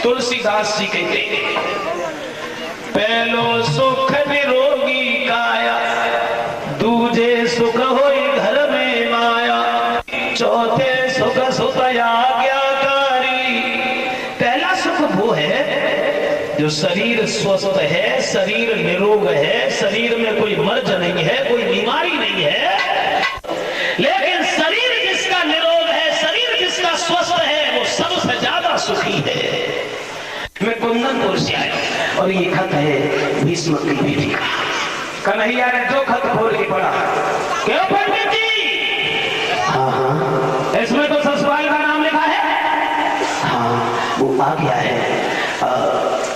तुलसीदास जी कहते पहलो सुख निरोगी काया, दूजे सुख होई घर में माया, चौथे सुख सुत आज्ञाकारी। पहला सुख वो है जो शरीर स्वस्थ है, शरीर निरोग है, शरीर में कोई मर्ज नहीं है, कोई बीमारी नहीं है। लेकिन शरीर जिसका निरोग है, शरीर जिसका स्वस्थ है, वो सबसे ज्यादा सुखी है। मैं कुंदनपुर से आया और ये खत है भीष्म की बेटी का। कन्हैया ने जो खत खोल के पढ़ा, क्यों पंडित जी? हाँ, इसमें तो ससुराल का नाम लिखा है। हाँ, वो आ गया है,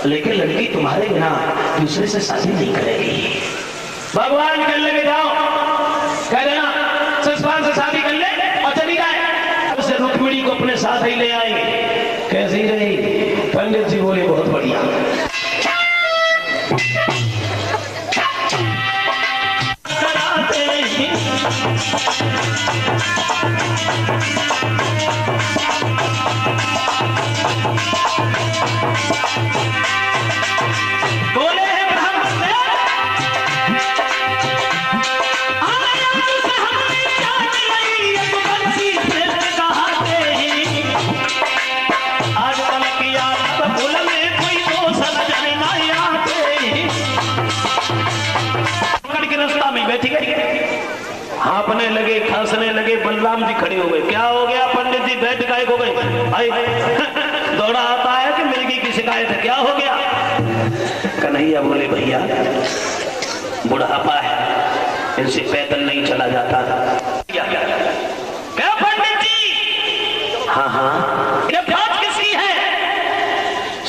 लेकिन लड़की तुम्हारे बिना दूसरे से शादी नहीं करेगी। भगवान के लगे जाओ, कह देना ससुराल से शादी कर ले और चली जाए, उससे रुक्मिणी को अपने साथ ही ले आएंगे। कैसी रही? पंडित जी बोले बहुत बढ़िया। बोले हैं ब्राह्मण ने, हाँपने लगे, खांसने लगे। बलराम जी खड़े हो गए। क्या हो गया पंडित जी? बैठ गायब हो गए। भाई दौड़ा आता है कि मिर्गी की शिकायत है, क्या हो गया? कन्हैया बोले भैया बुढ़ापा है, इनसे पैदल नहीं चला जाता था। क्या पंडित जी? हाँ हाँ। ये बात किसकी है?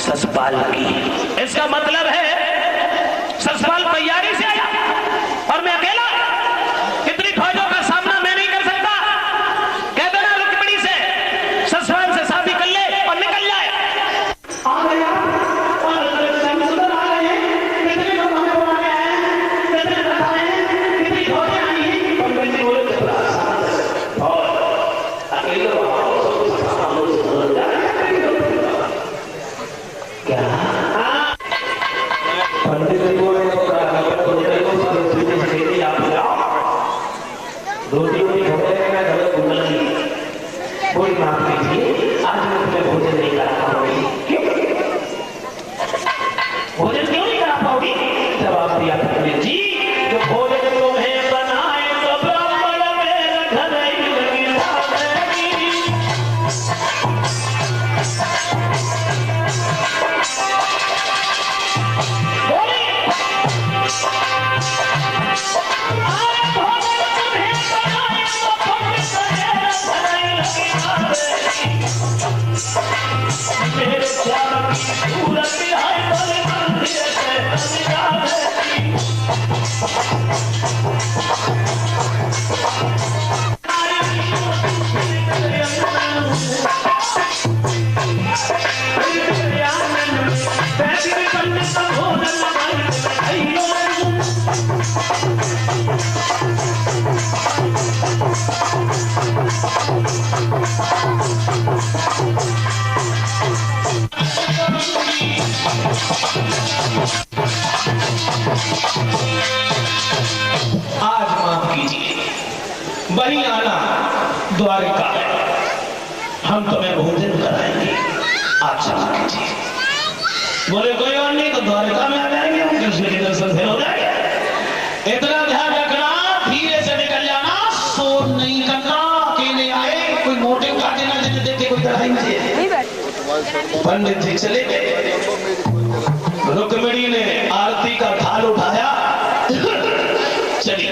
ससपाल की। इसका मतलब है ससपाल तैयारी से आया और मैं अकेला? कितनी फौजों का सामना मैं नहीं कर सकता? कह देना रुक्मिणी से ससुराल से शादी कर ले और निकल जाए। आ गया और आ गए, कितने लोग हमें बुलाने आए हैं, कितने बताए हैं, कितनी फौजें आई हैं। पंडित जी बोले और अकेले क्या? पंडित जी बोले कोई बात नहीं, आज मैं तुम्हें भोजन नहीं करा पाऊंगी। क्यों? भोजन क्यों नहीं करा पाओगी? जवाब दिया पंडित जी, जो भोजन तुम्हें बनाए तो ब्राह्मण में घरई लगी भागेगी। बोले मेरे प्यार की सूरत है बड़े मंदिर से आज माफ कीजिए, वहीं आना द्वारिका, हम तुम्हें भोजन कराएंगे, आप क्षमा कीजिए। बोले कोई और नहीं तो द्वारिका में आ जाएंगे, हम कृष्ण के दर्शन से हो जाएंगे। इतना ध्यान रखना, धीरे से निकल जाना, शोर नहीं करना, अकेले आए, कोई मोटे काटे ना देने देते, कोई तरह नहीं। पंडित जी चले गए। रुक्मिणी ने आरती का थाल उठाया, चली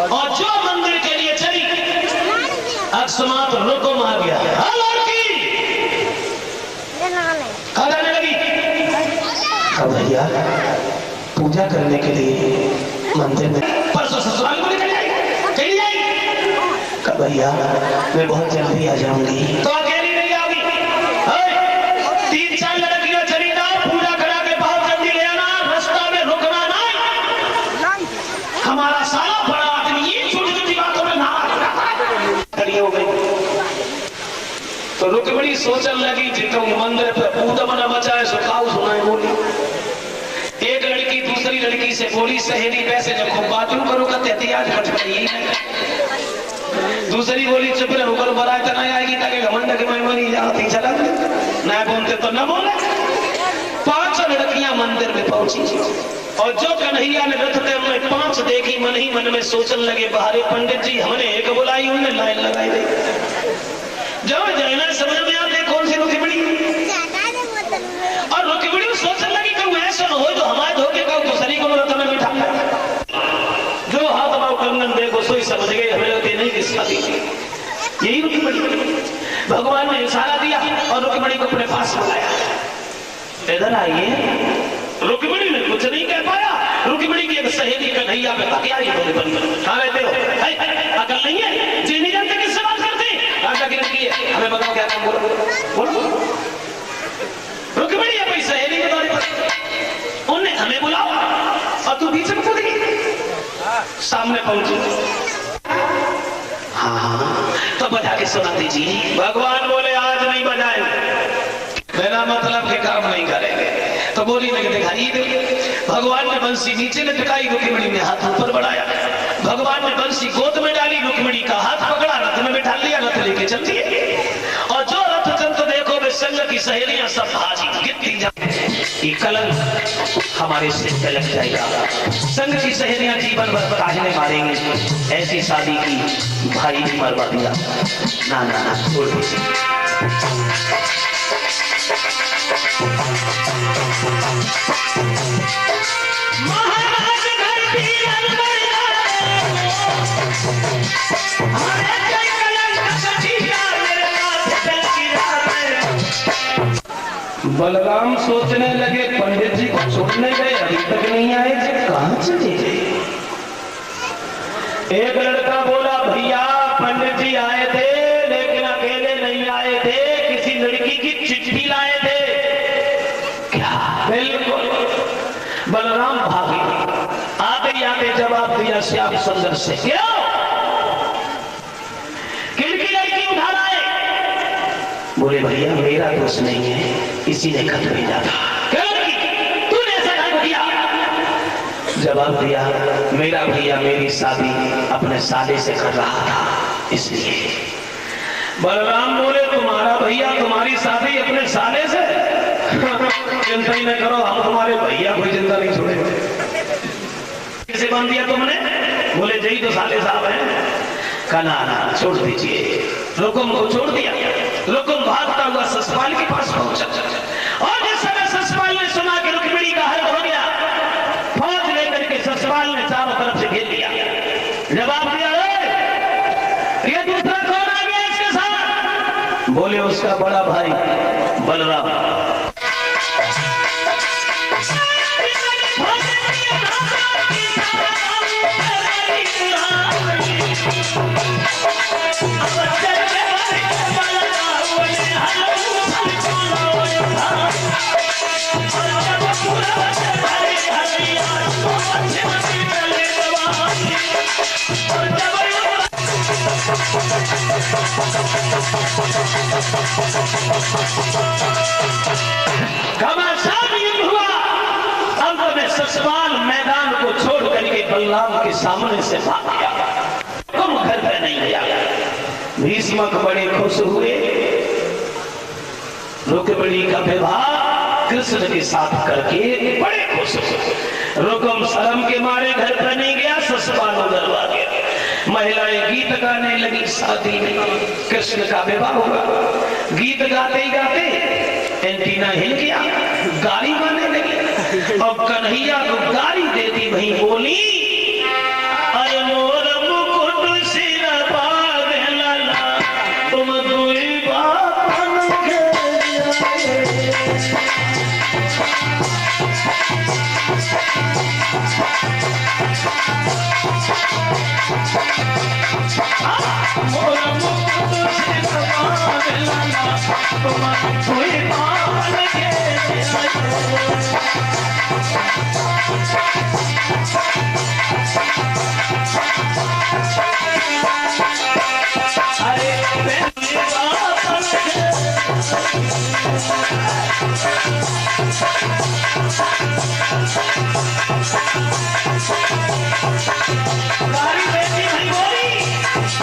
और जो मंदिर के लिए चली, अकस्मात रुकुम आ गया। लड़की अब भैया पूजा करने के लिए मंदिर में परसों ससुराल को निकल जाएगी, चली जाएगी। कब भैया मैं बहुत जल्दी आ जाऊंगी। तो अकेली नहीं आओगी, 3-4 लड़कियां चली जाओ, पूजा करा के बहुत जल्दी ले आना, रास्ता में रुकना नहीं। हमारा साला बड़ा आदमी ये छोटी छोटी बातों में खड़ी हो गई। तो रुक्मिणी सोचने लगी जितो मंदिर पे पूजा बना बचाए सुखाऊ सुनाए बोली। एक लड़की दूसरी लड़की से बोली, सहेली वैसे जब खूब बातों करो कहते एहतियात बचपन दूसरी बोली चुप रहे होकर बराए तो नहीं आएगी ताकि घमंड के मेहमानी जाती चला ना बोलते तो न बोले। 5 लड़कियां मंदिर में पहुंची और जो कन्हैया ने रथ के में 5 देखी मन ही मन में सोचने लगे बाहरे पंडित जी हमने एक बुलाई उन्हें लाइन लगाई दी। जब जाना समझ में आते कौन सी रुक्मिणी और रुक्मिणी सोचने लगी कहूँ ऐसा हो जो हमारे धोखे का दूसरी को रथ में बिठा जो हाथ बाव कंगन देखो सोई समझ गए हमें लगती नहीं कि शादी यही रुक्मिणी। भगवान ने इशारा दिया और रुक्मिणी को अपने पास बुलाया, इधर आइए। रुक्मिणी ने कुछ नहीं कह पाया। रुक्मिणी की एक सहेली कन्हैया पे क्या ये बोले कहाँ रहते हो, अकल नहीं है, जी नहीं जानते किससे बात करते हमें बताओ क्या काम बोलो। रुक्मिणी अपनी सहेली के बारे में उन्हें हमें बुलाओ और तू बीच में कूद गई सामने पहुंची। हाँ तो बजा के सुना दीजिए। भगवान बोले आज नहीं बजाएंगे, मेरा मतलब के काम नहीं करेंगे। तो बोली लगे दिखाई दे। भगवान ने बंसी नीचे लटकाई, रुक्मिणी ने हाथ ऊपर बढ़ाया। भगवान ने बंसी गोद में डाली, रुक्मिणी का हाथ पकड़ा, रथ में बिठा लिया, रथ लेके चल दिए। और जो रथ चलते देखो वे संग की सहेलियां सब भाजी गिरती जाए, कलंक हमारे सिर पे लग जाएगा। संग की सहेलियां जीवन भर काजने मारेंगी। ऐसी शादी की भाई ने मरवा दिया। ना ना ना छोड़ दीजिए। महाराज घर भी बलराम सोचने लगे पंडित जी को छोड़ने गए अभी तक नहीं आए थे, कहां चले गए। एक लड़का बोला भैया पंडित जी आए थे लेकिन अकेले नहीं आए थे, किसी लड़की की चिट्ठी लाए थे। क्या? बिल्कुल। बलराम भागे, आते आते जवाब दिया श्याम सुंदर से, क्यों किनकी लड़की उठा लाए? बोले भैया मेरा दोस्त नहीं है, इसी ने खत भेजा था। तूने ऐसा काम किया? जवाब दिया मेरा भैया मेरी शादी अपने साले से कर रहा था इसलिए। बलराम बोले तुम्हारा भैया तुम्हारी शादी अपने साले से? चिंता ही न करो, हम तुम्हारे भैया कोई चिंता नहीं छोड़ेंगे। किसे बांध दिया तुमने? बोले जही तो साले साहब हैं। कना ना छोड़ दीजिए। रुकुम को छोड़ दिया। रुकुम भागता हुआ ससपाल के पास पहुंचा और जिस समय ससपाल ने सुना कि रुक्मिणी का हल हो गया, फौज लेकर के ससपाल ने चारों तरफ से घेर लिया। जवाब दिया ये दूसरा कौन आ गया इसके साथ? बोले उसका बड़ा भाई बलराम। घमासान युद्ध हुआ। अंत में ससपाल मैदान को छोड़ करके बलराम के सामने से भाग गया। तुम घर पे नहीं गया। भीष्मक बड़े खुश हुए। रुक्मिणी का विवाह कृष्ण के साथ करके बड़े खुश हुए। रुकुम शर्म के मारे घर पर नहीं गया, ससपाल उधर आ गया। महिलाएं गीत गाने लगी। शादी में कृष्ण का विवाह होगा। गीत गाते ही गाते एंटीना हिल गया, गाली गाने लगी और कन्हैया को गाली देती वही बोली, अरे मोर मुकुट सिर पर लाला तुम दुई बापन के मोरा मुकुट से भगवान लाला तुम कोई पावन के अरे गाड़ी बेटी नहीं बोली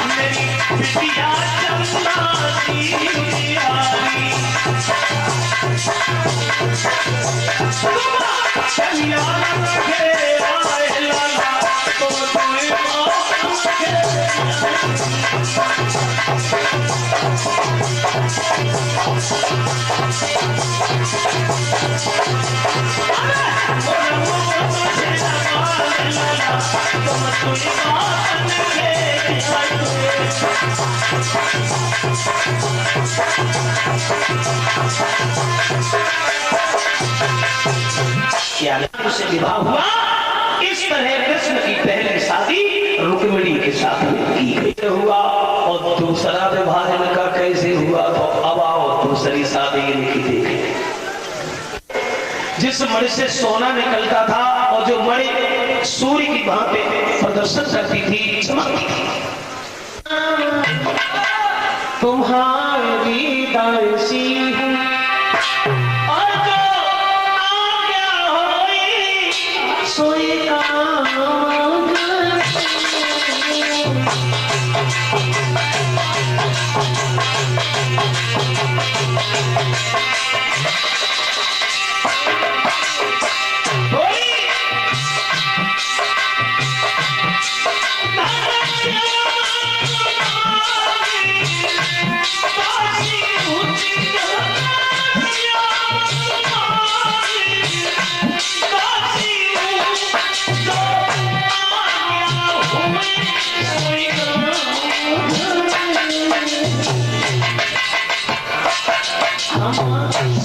मेरी बिटिया चंदा दी बिहारी कन्या के आए लाला तो तुम्हें माफ के से विवाह हुआ। इस तरह कृष्ण की पहली शादी रुक्मिणी के साथ की गई हुआ। और दूसरा विवाह इनका कैसे हुआ तो अब आओ दूसरी शादी इनकी देखें। जिस मणि से सोना निकलता था और जो मणि सूर्य की भांति प्रदर्शन करती थी, चमकती थी, तुम्हारी दासी हूं और जो आज्ञा होई सोई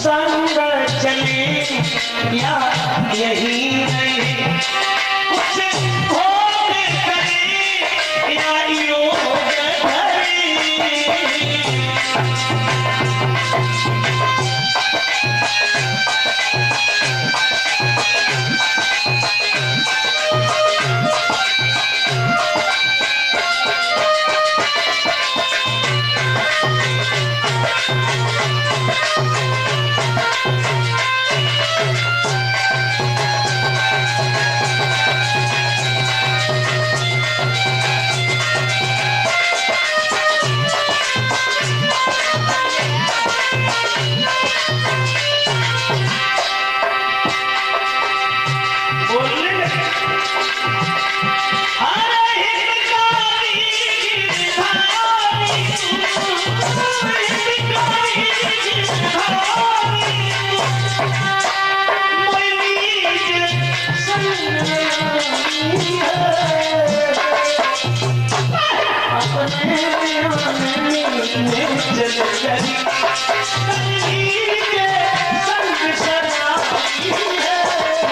संग चले या यही नहीं कुछ भोग करे या योग धरे।